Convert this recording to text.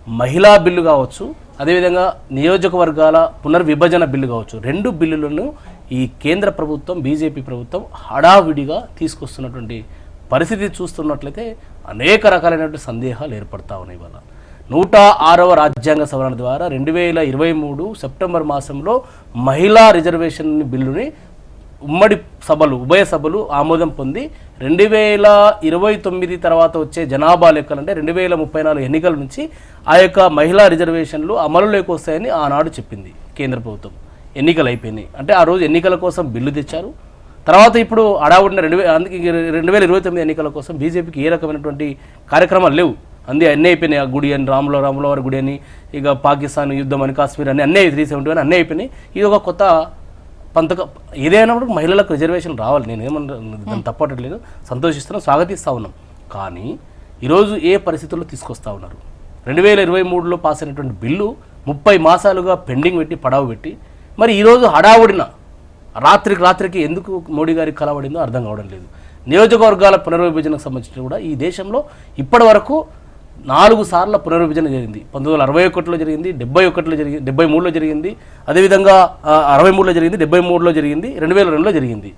మహిళా బిల్లు కావచ్చు, అదేవిధంగా నియోజకవర్గాల పునర్విభజన బిల్లు కావచ్చు, రెండు బిల్లులను ఈ కేంద్ర ప్రభుత్వం బీజేపీ ప్రభుత్వం హడావిడిగా తీసుకొస్తున్నటువంటి పరిస్థితి చూస్తున్నట్లయితే అనేక రకాలైనటువంటి సందేహాలు ఏర్పడతా ఉన్నాయి. ఇవాళ 106వ రాజ్యాంగ సవరణ ద్వారా 2023 సెప్టెంబర్ మాసంలో మహిళా రిజర్వేషన్ బిల్లుని ఉభయ సభలు ఆమోదం పొంది 2029 తర్వాత వచ్చే జనాభా లెక్కలు అంటే 2034 ఎన్నికల నుంచి ఆ యొక్క మహిళా రిజర్వేషన్లు అమలులోకి వస్తాయని ఆనాడు చెప్పింది కేంద్ర ప్రభుత్వం. ఎన్నికలు అయిపోయినాయి అంటే ఆ రోజు ఎన్నికల కోసం బిల్లు తెచ్చారు. తర్వాత ఇప్పుడు అడావుడిన 2029 ఎన్నికల కోసం బీజేపీకి ఏ రకమైనటువంటి కార్యక్రమాలు లేవు. అన్నీ అయిపోయినాయి. ఆ గుడి అని రాములవారి గుడి అని, ఇక పాకిస్తాన్ యుద్ధం అని, కాశ్మీర్ అని అన్నీ 370 అని అన్నీ అయిపోయినాయి. ఇది ఒక కొత్త పంతకం. ఏదైనప్పుడు మహిళలకు రిజర్వేషన్ రావాలి. నేను ఏమన్నా తప్పట్లేదు, సంతోషిస్తున్నాం, స్వాగతిస్తూ ఉన్నాం. కానీ ఈరోజు ఏ పరిస్థితుల్లో తీసుకొస్తా ఉన్నారు? 2023లో పాస్ అయినటువంటి బిల్లు 30 మాసాలుగా పెండింగ్ పెట్టి పడావు పెట్టి మరి ఈరోజు హడావుడిన రాత్రికి ఎందుకు మోడీ గారికి కలవడిందో అర్థం కావడం లేదు. నియోజకవర్గాల పునర్విభజనకు సంబంధించి కూడా ఈ దేశంలో ఇప్పటి వరకు 4 సార్ల పునర్విభజన జరిగింది. 1961లో జరిగింది, 71లో జరిగింది, 73లో జరిగింది, అదేవిధంగా 63లో జరిగింది, 73లో జరిగింది, 2002లో జరిగింది.